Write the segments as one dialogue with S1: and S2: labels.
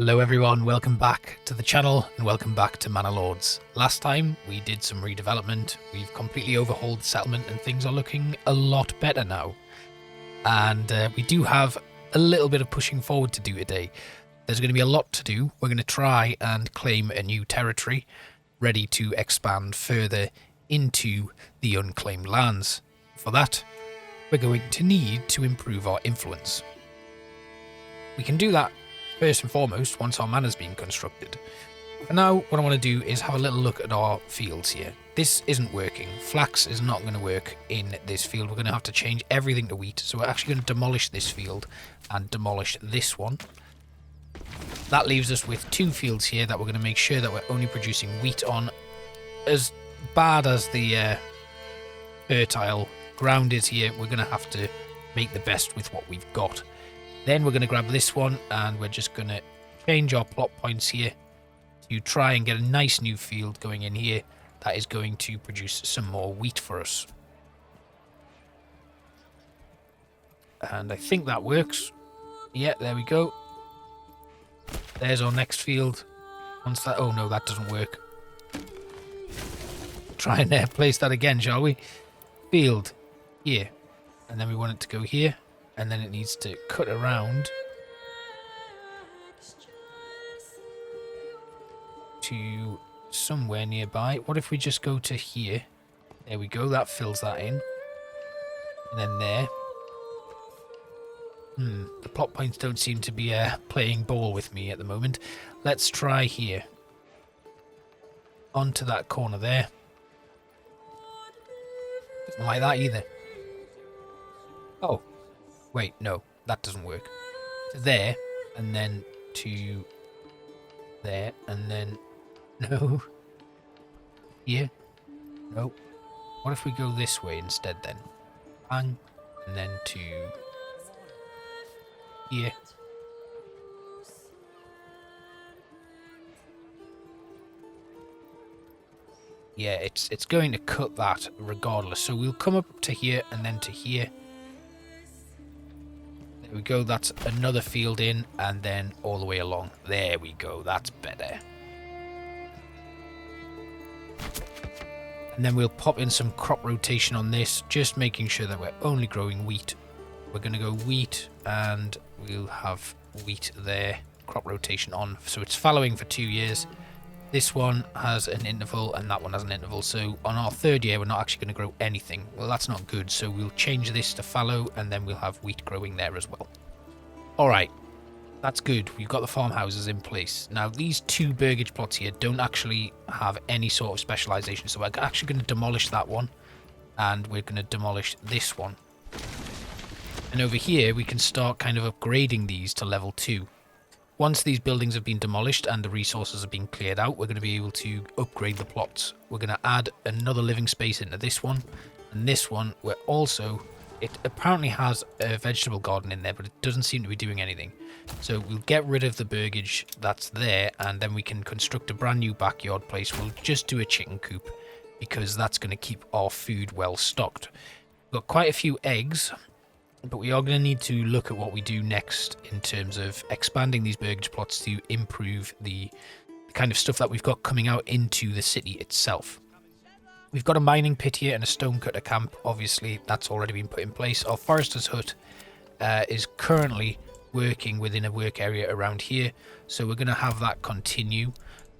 S1: Hello everyone, welcome back to the channel and welcome back to Manor Lords. Last time we did some redevelopment, we've completely overhauled the settlement and things are looking a lot better now. And we do have a little bit of pushing forward to do today. There's going to be a lot to do. We're going to try and claim a new territory, ready to expand further into the unclaimed lands. For that, we're going to need to improve our influence. We can do that first and foremost once our manor's been constructed. For now, what I want to do is have a little look at our fields here. This isn't working. Flax is not going to work in this field. We're going to have to change everything to wheat. So we're actually going to demolish this field and demolish this one. That leaves us with two fields here that we're going to make sure that we're only producing wheat on. As bad as the fertile ground is here, we're going to have to make the best with what we've got. Then we're going to grab this one and we're just going to change our plot points here to try and get a nice new field going in here that is going to produce some more wheat for us. And I think that works. Yeah, there we go. There's our next field. Once that... Oh no, that doesn't work. Try and place that again, shall we? Field. Here. And then we want it to go here. And then it needs to cut around to somewhere nearby. What if we just go to here? There we go, that fills that in. And then there. The plot points don't seem to be playing ball with me at the moment. Let's try here. Onto that corner there. Doesn't like that either. Oh. Wait, no, that doesn't work. To there, and then to there, and then... No. Here. No. What if we go this way instead then? Bang. And then to... here. Yeah, it's going to cut that regardless. So we'll come up to here and then to here. There we go, that's another field in, and then all the way along. There we go, that's better. And then we'll pop in some crop rotation on this, just making sure that we're only growing wheat. We're going to go wheat, and we'll have wheat there, crop rotation on. So it's fallowing for 2 years. This one has an interval, and that one has an interval. So on our third year, we're not actually going to grow anything. Well, that's not good. So we'll change this to fallow, and then we'll have wheat growing there as well. All right, that's good. We've got the farmhouses in place. Now, these two Burgage plots here don't actually have any sort of specialization. So we're actually going to demolish that one, and we're going to demolish this one. And over here, we can start kind of upgrading these to level 2. Once these buildings have been demolished and the resources have been cleared out, we're going to be able to upgrade the plots. We're going to add another living space into this one. And this one, we're also... It apparently has a vegetable garden in there, but it doesn't seem to be doing anything. So we'll get rid of the burgage that's there, and then we can construct a brand new backyard place. We'll just do a chicken coop, because that's going to keep our food well stocked. We've got quite a few eggs, but we are going to need to look at what we do next in terms of expanding these burgage plots to improve the kind of stuff that we've got coming out into the city itself. We've got a mining pit here and a stonecutter camp. Obviously, that's already been put in place. Our forester's hut is currently working within a work area around here, so we're going to have that continue.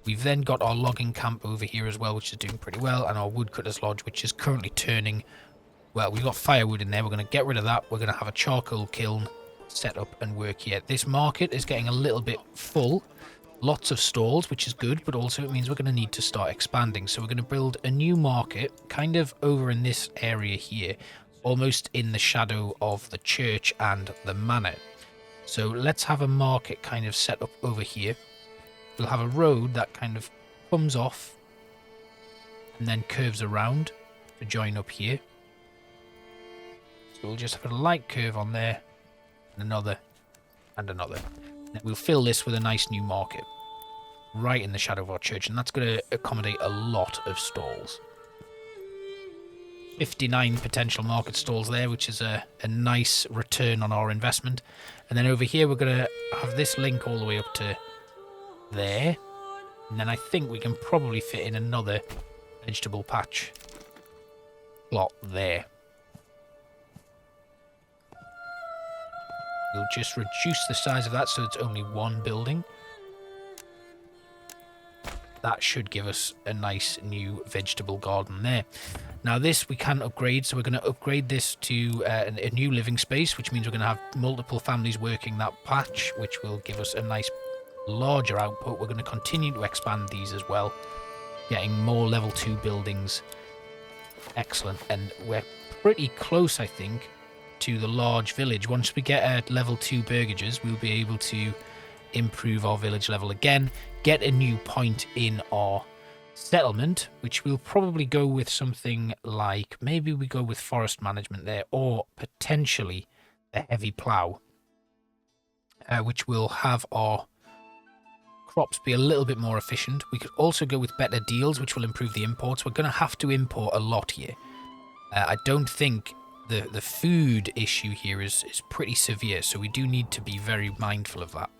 S1: We've then got our logging camp over here as well, which is doing pretty well, and our woodcutter's lodge, which is currently turning. Well, we've got firewood in there. We're going to get rid of that. We're going to have a charcoal kiln set up and work here. This market is getting a little bit full. Lots of stalls, which is good, but also it means we're going to need to start expanding. So we're going to build a new market kind of over in this area here, almost in the shadow of the church and the manor. So let's have a market kind of set up over here. We'll have a road that kind of comes off and then curves around to join up here. So we'll just have a light curve on there, and another, and another. Then we'll fill this with a nice new market, right in the shadow of our church, and that's going to accommodate a lot of stalls. 59 potential market stalls there, which is a nice return on our investment. And then over here, we're going to have this link all the way up to there. And then I think we can probably fit in another vegetable patch plot there. We'll just reduce the size of that so it's only one building. That should give us a nice new vegetable garden there. Now this we can upgrade, so we're going to upgrade this to a new living space, which means we're going to have multiple families working that patch, which will give us a nice larger output. We're going to continue to expand these as well, getting more level 2 buildings. Excellent. And we're pretty close, I think, to the large village. Once we get level 2 burgages, we'll be able to improve our village level again, get a new point in our settlement, which we'll probably go with something like, maybe we go with forest management there, or potentially a heavy plough, which will have our crops be a little bit more efficient. We could also go with better deals, which will improve the imports. We're going to have to import a lot here. I don't think the food issue here is pretty severe, so we do need to be very mindful of that.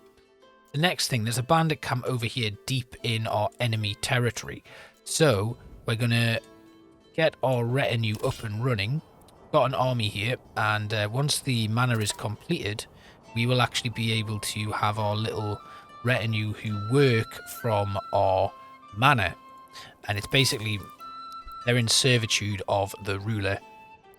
S1: The next thing, there's a bandit camp over here deep in our enemy territory. So we're going to get our retinue up and running. Got an army here, and once the manor is completed, we will actually be able to have our little retinue who work from our manor. And it's basically, they're in servitude of the ruler,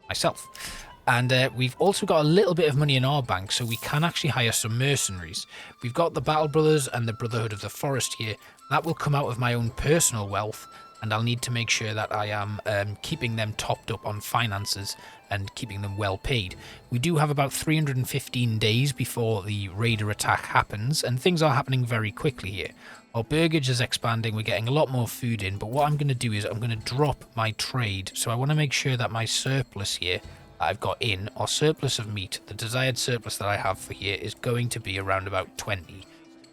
S1: myself. And we've also got a little bit of money in our bank, so we can actually hire some mercenaries. We've got the Battle Brothers and the Brotherhood of the Forest here. That will come out of my own personal wealth, and I'll need to make sure that I am keeping them topped up on finances and keeping them well paid. We do have about 315 days before the raider attack happens, and things are happening very quickly here. Our Burgage is expanding, we're getting a lot more food in, but what I'm going to do is I'm going to drop my trade. So I want to make sure that my surplus here that I've got in, our surplus of meat, the desired surplus that I have for here is going to be around about 20.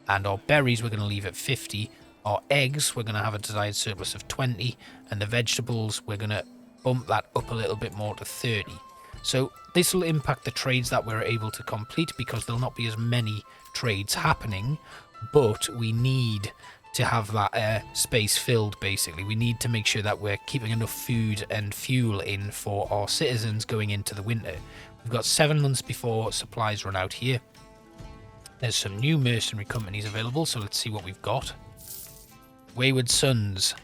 S1: And our berries we're going to leave at 50. Our eggs we're going to have a desired surplus of 20. And the vegetables we're going to bump that up a little bit more to 30. So this will impact the trades that we're able to complete, because there'll not be as many trades happening, but we need to have that space filled. Basically, we need to make sure that we're keeping enough food and fuel in for our citizens going into the winter. We've got 7 months before supplies run out here. There's some new mercenary companies available, so let's see what we've got. Wayward Sons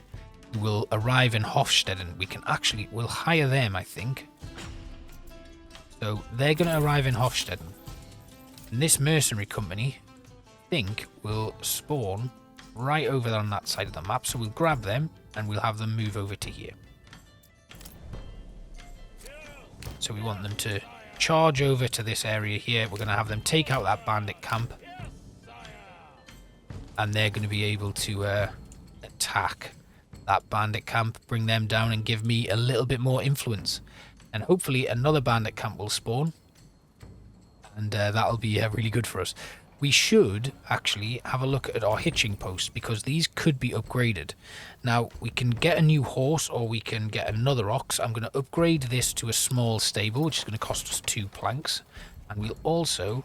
S1: will arrive in Hofsteden. We'll hire them, I think. So they're going to arrive in Hofsteden. And this mercenary company, I think, will spawn right over on that side of the map. So we'll grab them and we'll have them move over to here. So we want them to charge over to this area here. We're going to have them take out that bandit camp. And they're going to be able to attack that bandit camp, bring them down and give me a little bit more influence. And hopefully another bandit camp will spawn. And that'll be really good for us. We should actually have a look at our hitching posts, because these could be upgraded. Now, we can get a new horse or we can get another ox. I'm going to upgrade this to a small stable, which is going to cost us 2 planks. And we'll also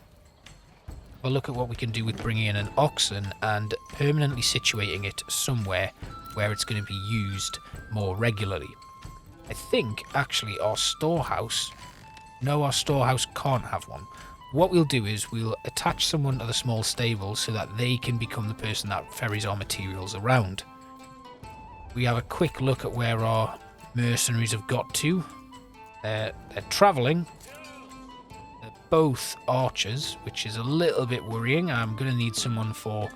S1: have a look at what we can do with bringing in an oxen and permanently situating it somewhere where it's going to be used more regularly. I think, actually, our storehouse... No, our storehouse can't have one. What we'll do is we'll attach someone to the small stable so that they can become the person that ferries our materials around. We have a quick look at where our mercenaries have got to. They're travelling. They're both archers, which is a little bit worrying. I'm going to need someone for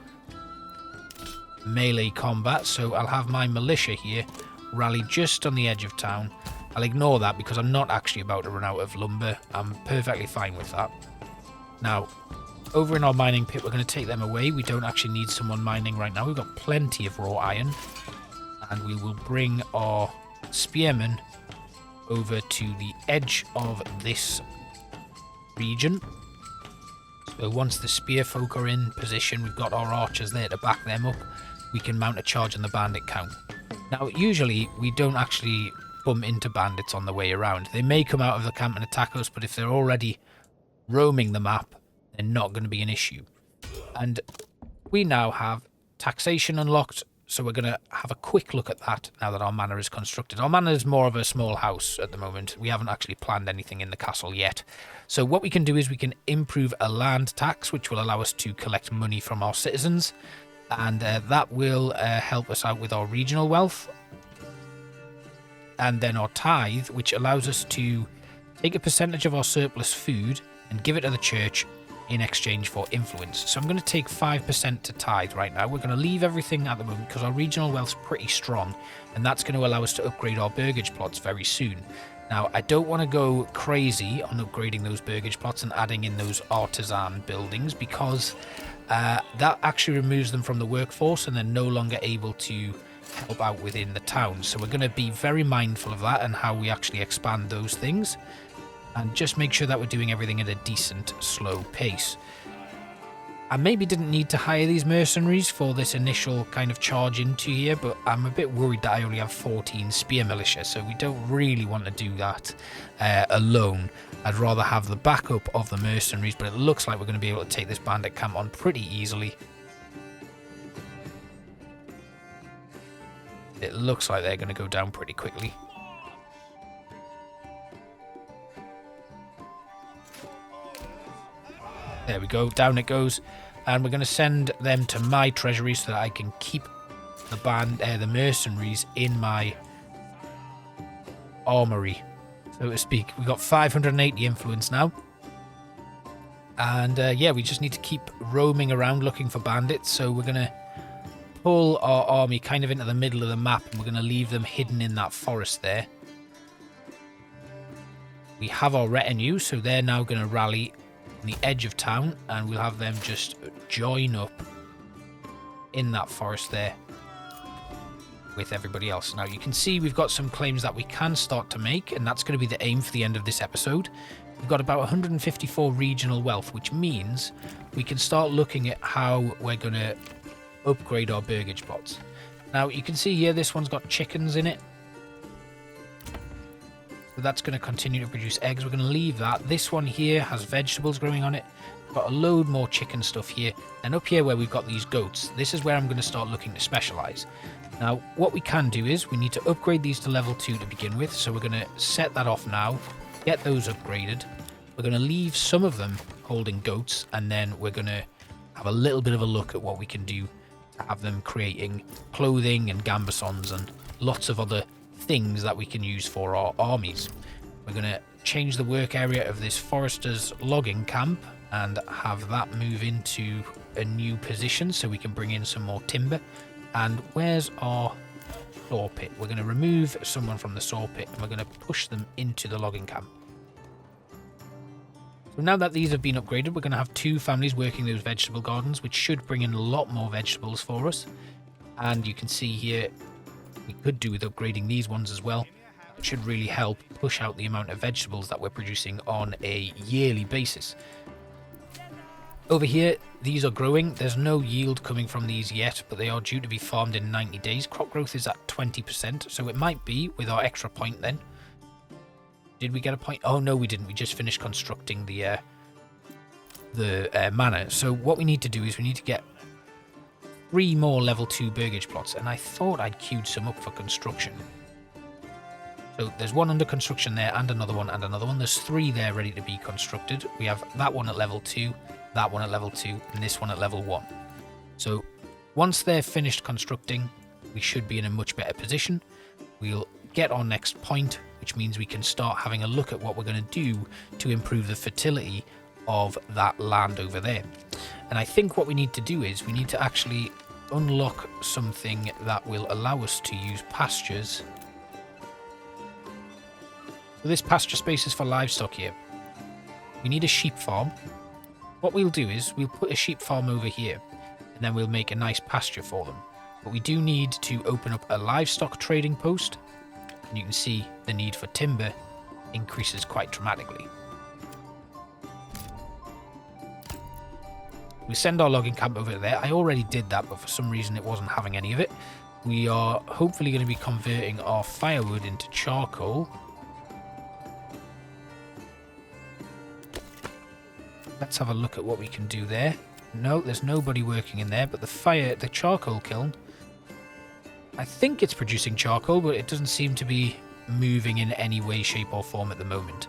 S1: melee combat, so I'll have my militia here rally just on the edge of town. I'll ignore that because I'm not actually about to run out of lumber. I'm perfectly fine with that. Now, over in our mining pit, we're going to take them away. We don't actually need someone mining right now. We've got plenty of raw iron. And we will bring our spearmen over to the edge of this region. So once the spear folk are in position, we've got our archers there to back them up. We can mount a charge on the bandit camp. Now, usually we don't actually bump into bandits on the way around. They may come out of the camp and attack us, but if they're already roaming the map, they're not going to be an issue. And we now have taxation unlocked. So we're going to have a quick look at that now that our manor is constructed. Our manor is more of a small house at the moment. We haven't actually planned anything in the castle yet. So what we can do is we can improve a land tax, which will allow us to collect money from our citizens. And that will help us out with our regional wealth. And then our tithe, which allows us to take a percentage of our surplus food and give it to the church in exchange for influence. So I'm going to take 5% to tithe right now. We're going to leave everything at the moment because our regional wealth's pretty strong, and that's going to allow us to upgrade our burgage plots very soon. Now, I don't want to go crazy on upgrading those burgage plots and adding in those artisan buildings because that actually removes them from the workforce and they're no longer able to help out within the town. So we're going to be very mindful of that and how we actually expand those things. And just make sure that we're doing everything at a decent, slow pace. I maybe didn't need to hire these mercenaries for this initial kind of charge into here, but I'm a bit worried that I only have 14 spear militia, so we don't really want to do that alone. I'd rather have the backup of the mercenaries, but it looks like we're going to be able to take this bandit camp on pretty easily. It looks like they're going to go down pretty quickly. There we go, down it goes, and we're going to send them to my treasury so that I can keep the mercenaries in my armory, so to speak. We've got 580 influence now, and yeah, we just need to keep roaming around looking for bandits. So we're going to pull our army kind of into the middle of the map, and we're going to leave them hidden in that forest there. We have our retinue, so they're now going to rally the edge of town, and we'll have them just join up in that forest there with everybody else. Now you can see we've got some claims that we can start to make, and that's going to be the aim for the end of this episode. We've got about 154 regional wealth, which means we can start looking at how we're going to upgrade our burgage plots. Now you can see here this one's got chickens in it, so that's going to continue to produce eggs. We're going to leave that. This one here has vegetables growing on it. We've got a load more chicken stuff here. And up here where we've got these goats, this is where I'm going to start looking to specialize. Now, what we can do is we need to upgrade these to level 2 to begin with. So we're going to set that off now, get those upgraded. We're going to leave some of them holding goats, and then we're going to have a little bit of a look at what we can do to have them creating clothing and gambesons and lots of other things that we can use for our armies. We're going to change the work area of this forester's logging camp and have that move into a new position so we can bring in some more timber. And where's our saw pit? We're going to remove someone from the saw pit and we're going to push them into the logging camp. So now that these have been upgraded, we're going to have 2 families working those vegetable gardens, which should bring in a lot more vegetables for us. And you can see here we could do with upgrading these ones as well. It should really help push out the amount of vegetables that we're producing on a yearly basis. Over here, these are growing. There's no yield coming from these yet, but they are due to be farmed in 90 days. Crop growth is at 20%, so it might be with our extra point then. Did we get a point? Oh no, we didn't. We just finished constructing the manor. So what we need to do is we need to get 3 more level 2 burgage plots, and I thought I'd queued some up for construction. So there's one under construction there, and another one, and another one. There's 3 there ready to be constructed. We have that one at level 2, that one at level 2, and this one at level 1. So once they're finished constructing, we should be in a much better position. We'll get our next point, which means we can start having a look at what we're going to do to improve the fertility of that land over there. And I think what we need to do is we need to actually unlock something that will allow us to use pastures. So this pasture space is for livestock here. We need a sheep farm. What we'll do is we'll put a sheep farm over here, and then we'll make a nice pasture for them. But we do need to open up a livestock trading post, and you can see the need for timber increases quite dramatically. We send our logging camp over there. I already did that, but for some reason it wasn't having any of it. We are hopefully going to be converting our firewood into charcoal. Let's have a look at what we can do there. No, there's nobody working in there, but the charcoal kiln, I think it's producing charcoal, but it doesn't seem to be moving in any way, shape or form at the moment.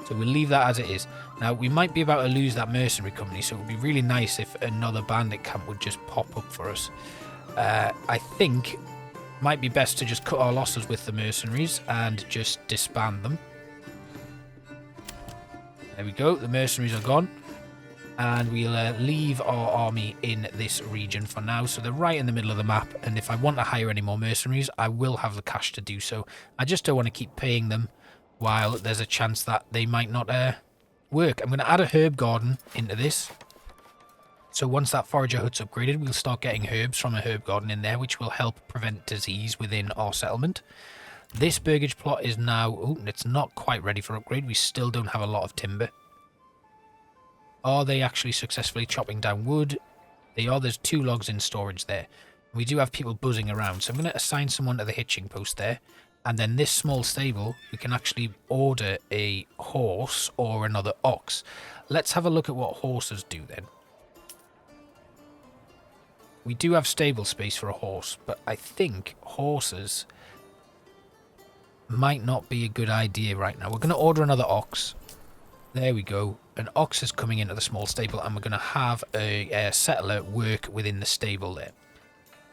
S1: So we'll leave that as it is. Now, we might be about to lose that mercenary company, so it would be really nice if another bandit camp would just pop up for us. I think it might be best to just cut our losses with the mercenaries and just disband them. There we go, the mercenaries are gone. And we'll leave our army in this region for now. So they're right in the middle of the map. And if I want to hire any more mercenaries, I will have the cash to do so. I just don't want to keep paying them while there's a chance that they might not work. I'm going to add a herb garden into this. So once that forager hut's upgraded, we'll start getting herbs from a herb garden in there, which will help prevent disease within our settlement. This Burgage plot is now... Oh, it's not quite ready for upgrade. We still don't have a lot of timber. Are they actually successfully chopping down wood? They are. There's 2 logs in storage there. We do have people buzzing around, so I'm going to assign someone to the hitching post there. And then this small stable, we can actually order a horse or another ox. Let's have a look at what horses do then. We do have stable space for a horse, but I think horses might not be a good idea right now. We're going to order another ox. There we go. An ox is coming into the small stable, and we're going to have a settler work within the stable there.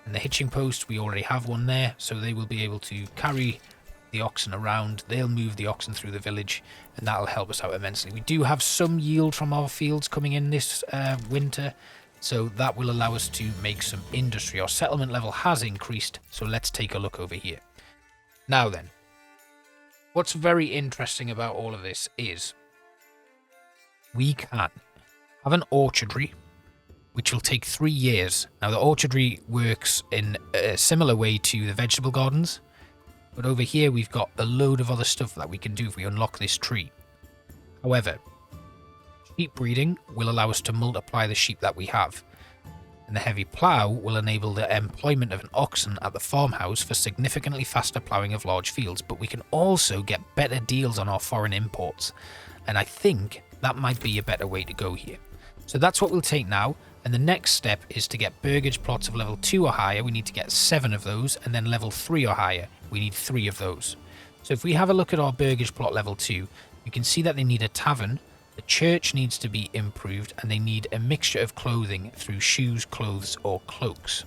S1: And the hitching post, we already have one there, so they will be able to carry the oxen around. They'll move the oxen through the village, and that'll help us out immensely. We do have some yield from our fields coming in this winter, so that will allow us to make some industry. Our settlement level has increased, so let's take a look over here. Now then, what's very interesting about all of this is we can have an orchardry, which will take 3 years. Now, the orchardry works in a similar way to the vegetable gardens, but over here we've got a load of other stuff that we can do if we unlock this tree. However, sheep breeding will allow us to multiply the sheep that we have, and the heavy plough will enable the employment of an oxen at the farmhouse for significantly faster ploughing of large fields, but we can also get better deals on our foreign imports, and I think that might be a better way to go here. So that's what we'll take now, and the next step is to get Burgage plots of level 2 or higher. We need to get 7 of those, and then level 3 or higher, we need 3 of those. So if we have a look at our Burgage plot level 2, you can see that they need a tavern, the church needs to be improved, and they need a mixture of clothing through shoes, clothes, or cloaks.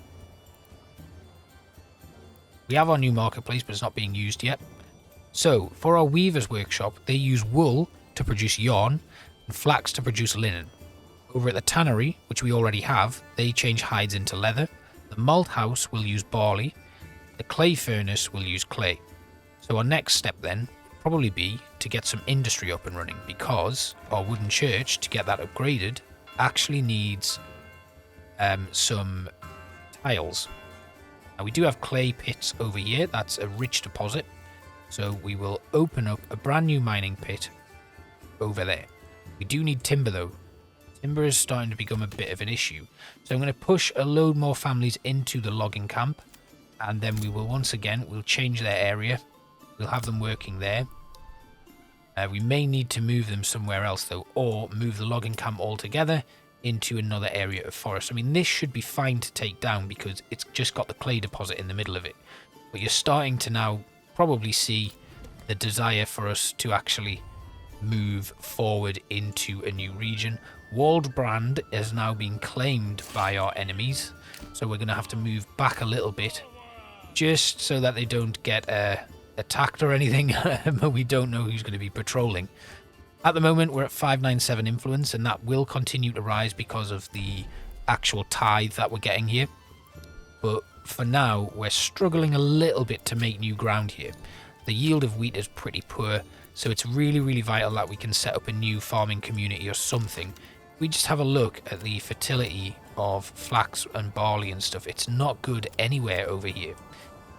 S1: We have our new marketplace, but it's not being used yet. So for our weaver's workshop, they use wool to produce yarn and flax to produce linen. Over at the tannery, which we already have, they change hides into leather. The malt house will use barley. The clay furnace will use clay. So our next step then will probably be to get some industry up and running, because our wooden church, to get that upgraded, actually needs some tiles. Now we do have clay pits over here. That's a rich deposit. So we will open up a brand new mining pit over there. We do need timber though. Timber is starting to become a bit of an issue. So I'm going to push a load more families into the logging camp, and then we will once again, we'll change their area. We'll have them working there. We may need to move them somewhere else though, or move the logging camp altogether into another area of forest. I mean, this should be fine to take down because it's just got the clay deposit in the middle of it. But you're starting to now probably see the desire for us to actually move forward into a new region. Waldbrand has now been claimed by our enemies, so we're going to have to move back a little bit just so that they don't get attacked or anything, but we don't know who's going to be patrolling. At the moment we're at 597 influence, and that will continue to rise because of the actual tithe that we're getting here, but for now we're struggling a little bit to make new ground here. The yield of wheat is pretty poor, so it's really vital that we can set up a new farming community or something. We just have a look at the fertility of flax and barley and stuff. It's not good anywhere over here,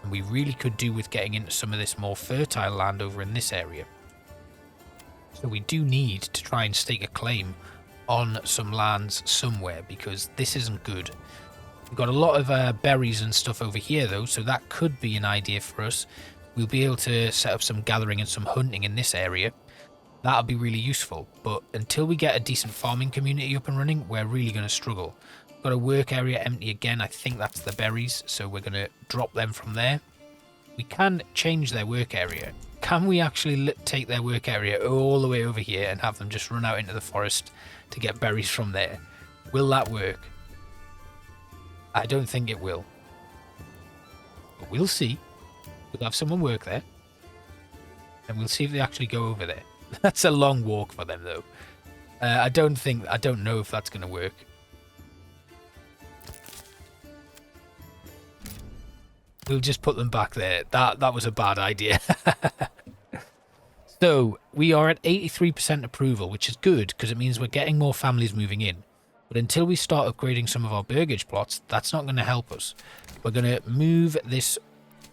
S1: and we really could do with getting into some of this more fertile land over in this area. So we do need to try and stake a claim on some lands somewhere, because this isn't good. We've got a lot of berries and stuff over here though, so that could be an idea for us. We'll be able to set up some gathering and some hunting in this area. That'll be really useful. But until we get a decent farming community up and running, we're really going to struggle. Got a work area empty again. I think that's the berries. So we're going to drop them from there. We can change their work area. Can we actually take their work area all the way over here and have them just run out into the forest to get berries from there? Will that work? I don't think it will. But we'll see. We'll have someone work there. And we'll see if they actually go over there. That's a long walk for them, though. I don't know if that's going to work. We'll just put them back there. That was a bad idea. So, we are at 83% approval, which is good, because it means we're getting more families moving in. But until we start upgrading some of our Burgage plots, that's not going to help us. We're going to move this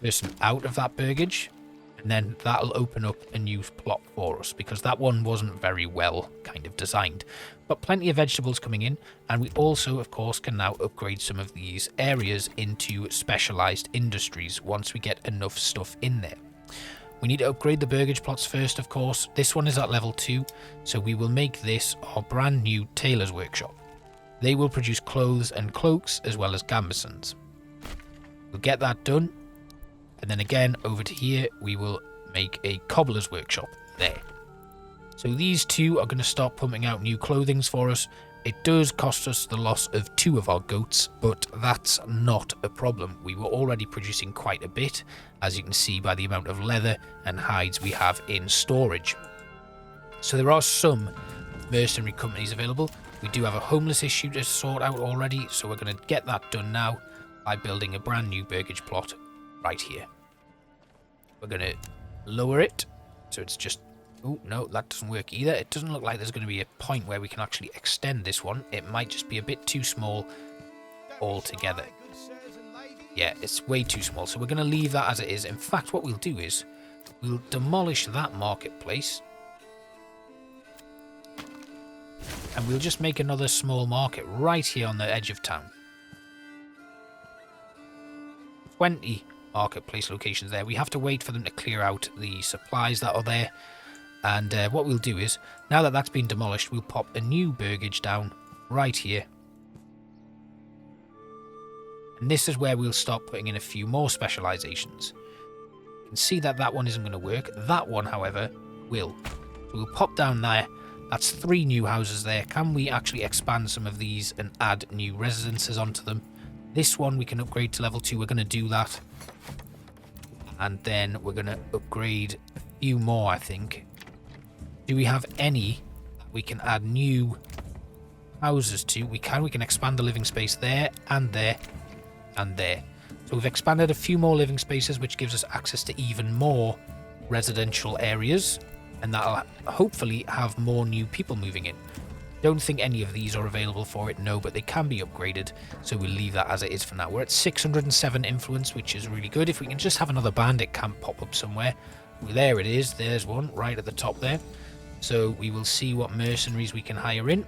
S1: person out of that Burgage, and then that'll open up a new plot for us, because that one wasn't very well kind of designed. But plenty of vegetables coming in, and we also, of course, can now upgrade some of these areas into specialised industries once we get enough stuff in there. We need to upgrade the Burgage plots first, of course. This one is at level 2, so we will make this our brand new tailor's workshop. They will produce clothes and cloaks as well as gambesons. We'll get that done, and then again over to here we will make a cobbler's workshop there. So these two are going to start pumping out new clothings for us. It does cost us the loss of 2 of our goats, but that's not a problem. We were already producing quite a bit, as you can see by the amount of leather and hides we have in storage. So there are some mercenary companies available. We do have a homeless issue to sort out already, so we're going to get that done now by building a brand new Burgage plot right here. We're going to lower it, so it's just... Oh, no, that doesn't work either. It doesn't look like there's going to be a point where we can actually extend this one. It might just be a bit too small altogether. Yeah, it's way too small, so we're going to leave that as it is. In fact, what we'll do is we'll demolish that marketplace. And we'll just make another small market right here on the edge of town. 20 marketplace locations there. We have to wait for them to clear out the supplies that are there. And what we'll do is, now that that's been demolished, we'll pop a new Burgage down right here. And this is where we'll start putting in a few more specializations. You can see that that one isn't going to work. That one, however, will. So we'll pop down there. That's 3 new houses there. Can we actually expand some of these and add new residences onto them? This one we can upgrade to level 2. We're going to do that. And then we're going to upgrade a few more, I think. Do we have any that we can add new houses to? We can expand the living space there and there and there. So we've expanded a few more living spaces, which gives us access to even more residential areas, and that'll hopefully have more new people moving in. Don't think any of these are available for it, no, but they can be upgraded, so we'll leave that as it is for now. We're at 607 influence, which is really good. If we can just have another bandit camp pop up somewhere. Well, there it is. There's one right at the top there. So we will see what mercenaries we can hire in.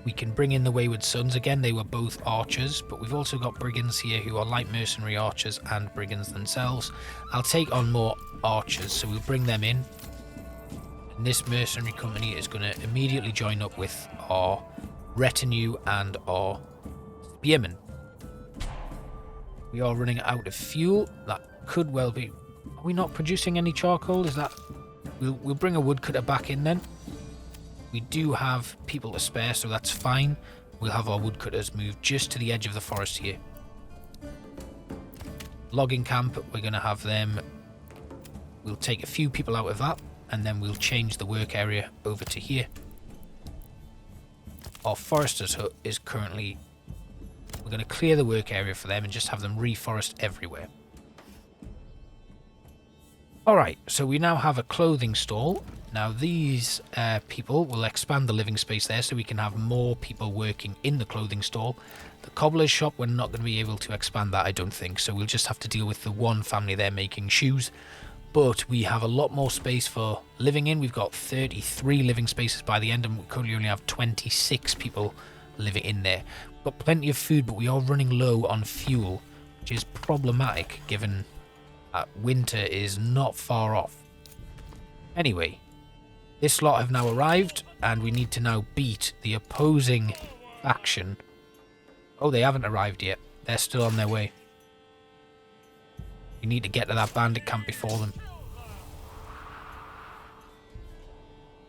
S1: We can bring in the Wayward Sons again. They were both archers, but we've also got brigands here who are light mercenary archers and brigands themselves. I'll take on more archers, so we'll bring them in. And this mercenary company is going to immediately join up with our retinue and our spearmen. We are running out of fuel. That could well be... Are we not producing any charcoal? Is that... We'll bring a woodcutter back in then. We do have people to spare, so that's fine. We'll have our woodcutters move just to the edge of the forest here. Logging camp, we're going to have them... We'll take a few people out of that, and then we'll change the work area over to here. Our forester's hut is currently... We're going to clear the work area for them and just have them reforest everywhere. Alright, so we now have a clothing stall. Now these people will expand the living space there so we can have more people working in the clothing stall. The cobbler's shop, we're not going to be able to expand that, I don't think, so we'll just have to deal with the one family there making shoes. But we have a lot more space for living in. We've got 33 living spaces by the end, and we currently only have 26 people living in there. We've got plenty of food, but we are running low on fuel, which is problematic given... winter is not far off. Anyway, this lot have now arrived, and we need to now beat the opposing faction. Oh, they haven't arrived yet. They're still on their way. We need to get to that bandit camp before them.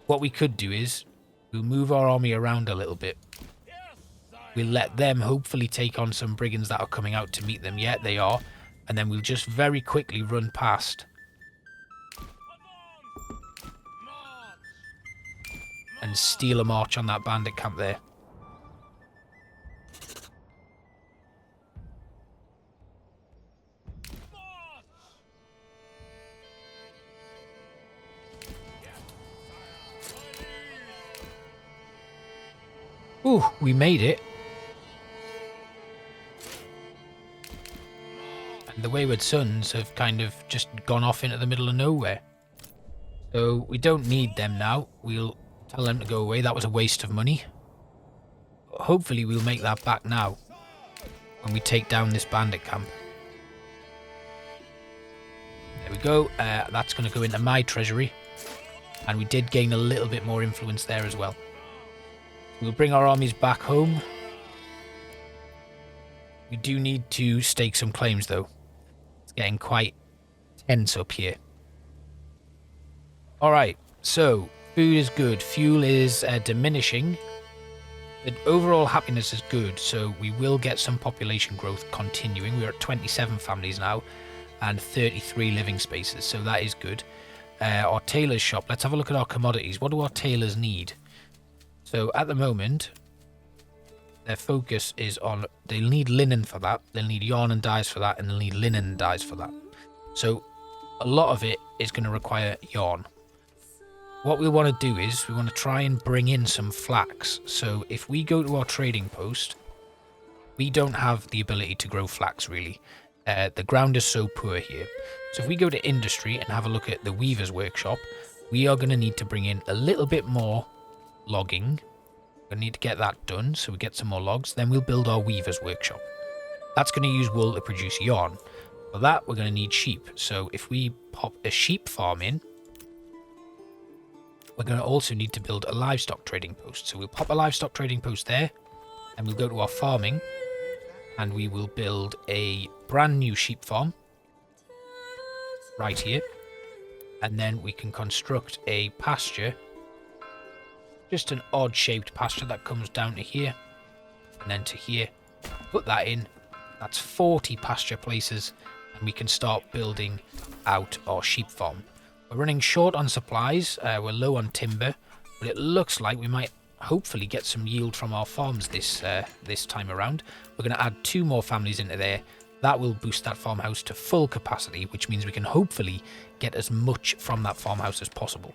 S1: What we could do is, we'll move our army around a little bit. We'll let them hopefully take on some brigands that are coming out to meet them. Yeah, they are. And then we'll just very quickly run past. And steal a march on that bandit camp there. Ooh, we made it. And the Wayward Sons have kind of just gone off into the middle of nowhere. So we don't need them now. We'll tell them to go away. That was a waste of money. Hopefully we'll make that back now when we take down this bandit camp. There we go. That's going to go into my treasury. And we did gain a little bit more influence there as well. We'll bring our armies back home. We do need to stake some claims though. It's getting quite tense up here. Alright, so food is good. Fuel is diminishing. The overall happiness is good, so we will get some population growth continuing. We're at 27 families now and 33 living spaces, so that is good. Our tailor's shop, let's have a look at our commodities. What do our tailors need? So at the moment, their focus is on, they'll need linen for that, they'll need yarn and dyes for that, and they'll need linen and dyes for that. So a lot of it is going to require yarn. What we want to do is, we want to try and bring in some flax. So if we go to our trading post, we don't have the ability to grow flax really. The ground is so poor here. So if we go to industry and have a look at the weaver's workshop, we are going to need to bring in a little bit more logging. We're going to need to get that done, so we get some more logs. Then we'll build our weaver's workshop. That's going to use wool to produce yarn. For that, we're going to need sheep. So if we pop a sheep farm in, we're going to also need to build a livestock trading post. So we'll pop a livestock trading post there, and we'll go to our farming, and we will build a brand new sheep farm right here. And then we can construct a pasture. Just an odd-shaped pasture that comes down to here, and then to here. Put that in. That's 40 pasture places, and we can start building out our sheep farm. We're running short on supplies. We're low on timber, but it looks like we might hopefully get some yield from our farms this time around. We're going to add 2 more families into there. That will boost that farmhouse to full capacity, which means we can hopefully get as much from that farmhouse as possible.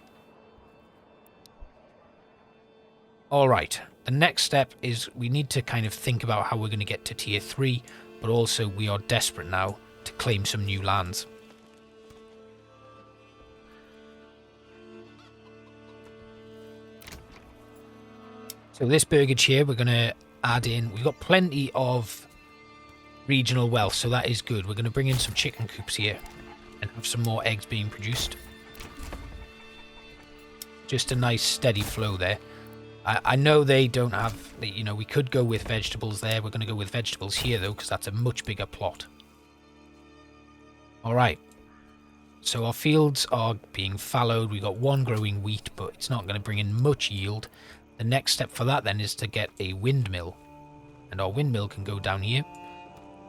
S1: Alright, the next step is we need to kind of think about how we're going to get to tier 3, but also we are desperate now to claim some new lands. So this Burgage here, we're going to add in, we've got plenty of regional wealth, so that is good. We're going to bring in some chicken coops here and have some more eggs being produced. Just a nice steady flow there. I know they don't have, you know, we could go with vegetables there. We're going to go with vegetables here, though, because that's a much bigger plot. All right. So our fields are being fallowed. We've got 1 growing wheat, but it's not going to bring in much yield. The next step for that, then, is to get a windmill. And our windmill can go down here.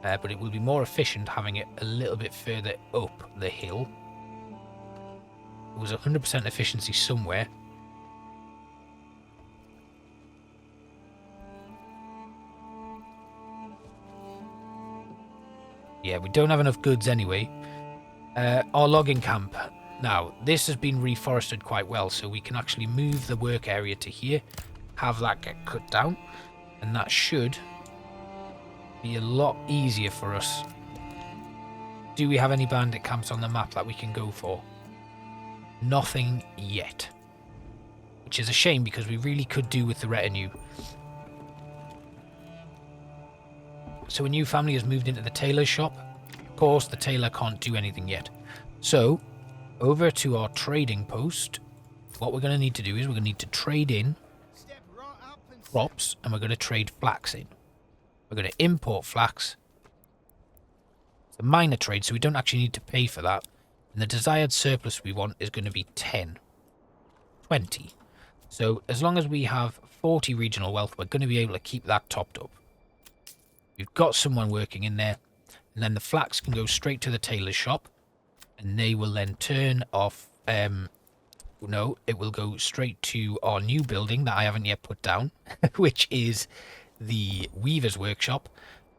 S1: But it will be more efficient having it a little bit further up the hill. It was 100% efficiency somewhere. Yeah, we don't have enough goods anyway. Our logging camp. Now, this has been reforested quite well, so we can actually move the work area to here, have that get cut down, and that should be a lot easier for us. Do we have any bandit camps on the map that we can go for? Nothing yet. Which is a shame, because we really could do with the retinue. So a new family has moved into the tailor's shop. Of course, the tailor can't do anything yet. So, over to our trading post. What we're going to need to do is we're going to need to trade in crops, and we're going to trade flax in. We're going to import flax. It's a minor trade, so we don't actually need to pay for that. And the desired surplus we want is going to be 20. So as long as we have 40 regional wealth, we're going to be able to keep that topped up. We've got someone working in there, and then the flax can go straight to the tailor's shop, and they will then turn off. No, it will go straight to our new building that I haven't yet put down, which is the weaver's workshop.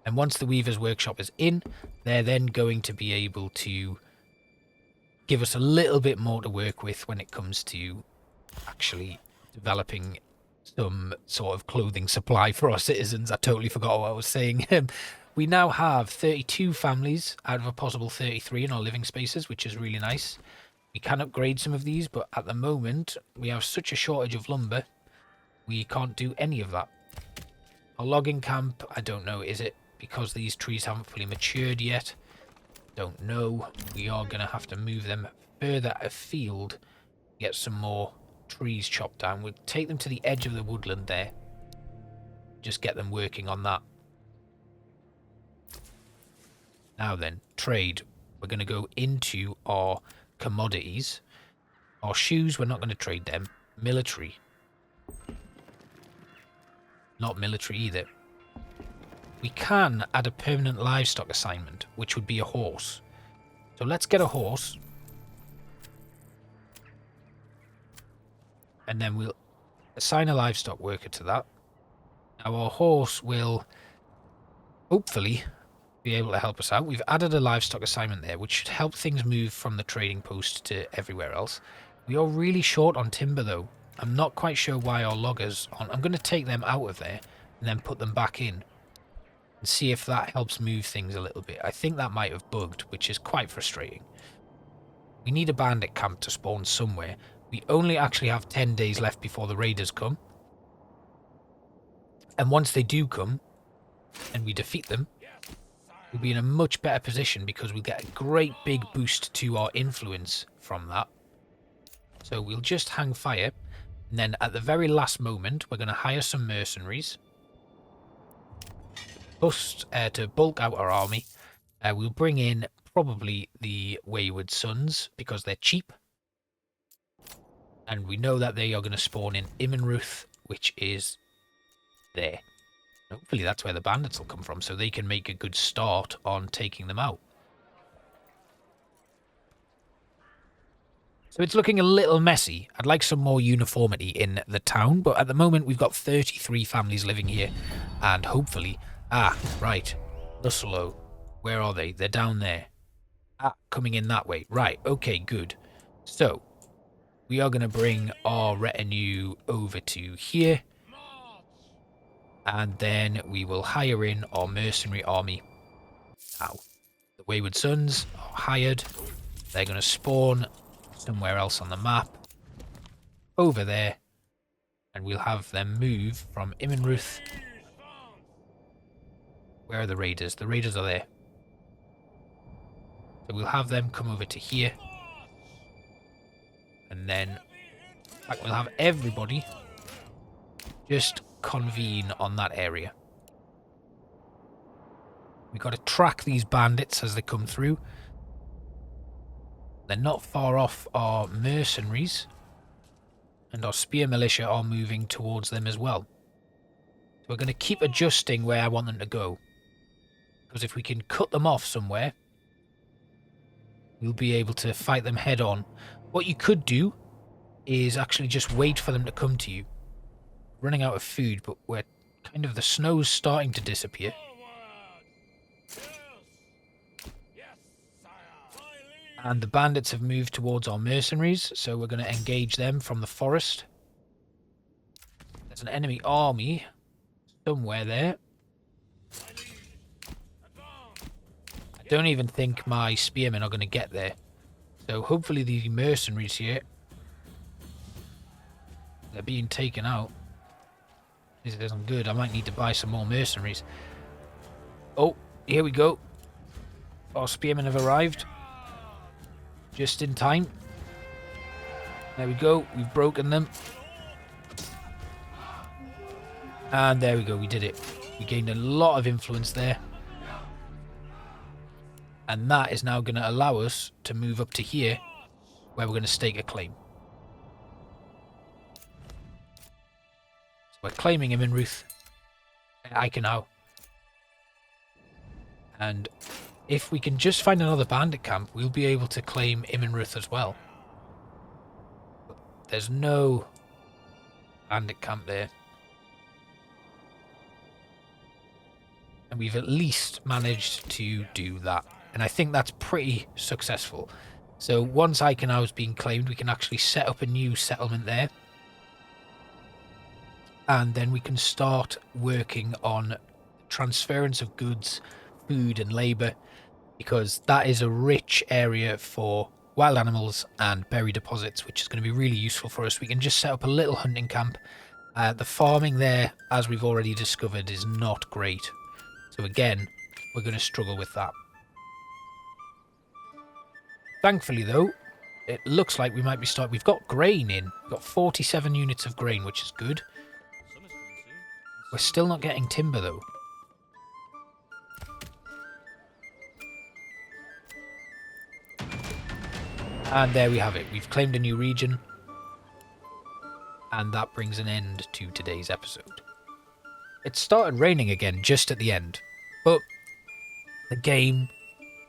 S1: And once the weaver's workshop is in, they're then going to be able to give us a little bit more to work with when it comes to actually developing some sort of clothing supply for our citizens. I totally forgot what I was saying. We now have 32 families out of a possible 33 in our living spaces, which is really nice. We can upgrade some of these, but at the moment we have such a shortage of lumber, we can't do any of that. Our logging camp, I don't know, is it because these trees haven't fully matured yet? Don't know. We are going to have to move them further afield, get some more trees chopped down. We'll take them to the edge of the woodland there, just get them working on that. Now then, trade. We're going to go into our commodities. Our shoes, we're not going to trade them. Military. Not military either. We can add a permanent livestock assignment, which would be a horse. So let's get a horse. And then we'll assign a livestock worker to that. Now our horse will hopefully be able to help us out. We've added a livestock assignment there, which should help things move from the trading post to everywhere else. We are really short on timber though. I'm not quite sure why our loggers aren't. I'm going to take them out of there and then put them back in and see if that helps move things a little bit. I think that might have bugged, which is quite frustrating. We need a bandit camp to spawn somewhere. We only actually have 10 days left before the raiders come. And once they do come and we defeat them, we'll be in a much better position because we'll get a great big boost to our influence from that. So we'll just hang fire, and then at the very last moment we're going to hire some mercenaries to bulk out our army. We'll bring in probably the Wayward Sons because they're cheap, and we know that they are going to spawn in Immenruth, which is there. Hopefully that's where the bandits will come from, so they can make a good start on taking them out. So it's looking a little messy. I'd like some more uniformity in the town, but at the moment we've got 33 families living here, and hopefully... Ah, right. Lusolo. Where are they? They're down there. Ah, coming in that way. Right, okay, good. So, we are going to bring our retinue over to here. And then we will hire in our mercenary army. Now, the Wayward Sons are hired. They're going to spawn somewhere else on the map. Over there. And we'll have them move from Immenruth. Where are the raiders? The raiders are there. So we'll have them come over to here. And then, in fact, we'll have everybody just convene on that area. We've got to track these bandits as they come through. They're not far off our mercenaries. And our spear militia are moving towards them as well. So we're going to keep adjusting where I want them to go. Because if we can cut them off somewhere, we'll be able to fight them head on. What you could do is actually just wait for them to come to you. Running out of food, but we're kind of... the snow's starting to disappear. And the bandits have moved towards our mercenaries, so we're going to engage them from the forest. There's an enemy army somewhere there. I don't even think my spearmen are going to get there. So hopefully the mercenaries here, they're being taken out. This isn't good. I might need to buy some more mercenaries. Oh, here we go. Our spearmen have arrived. Just in time. There we go. We've broken them. And there we go. We did it. We gained a lot of influence there. And that is now going to allow us to move up to here, where we're going to stake a claim. So we're claiming him in Ruth. Eichenhau. And if we can just find another bandit camp, we'll be able to claim Immenruth as well. But there's no bandit camp there. And we've at least managed to do that. And I think that's pretty successful. So once Eichenhau has been claimed, we can actually set up a new settlement there. And then we can start working on transference of goods, food and labour, because that is a rich area for wild animals and berry deposits, which is going to be really useful for us. We can just set up a little hunting camp. The farming there, as we've already discovered, is not great. So again, we're going to struggle with that. Thankfully though, it looks like we might be starting. We've got grain in. We've got 47 units of grain, which is good. We're still not getting timber though. And there we have it. We've claimed a new region. And that brings an end to today's episode. It started raining again just at the end. But the game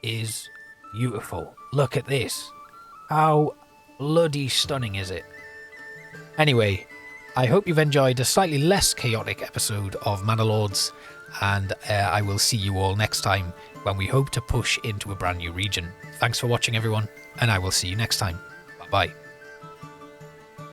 S1: is beautiful. Look at this. How bloody stunning is it? Anyway, I hope you've enjoyed a slightly less chaotic episode of Manor Lords. And I will see you all next time when we hope to push into a brand new region. Thanks for watching everyone. And I will see you next time. Bye-bye.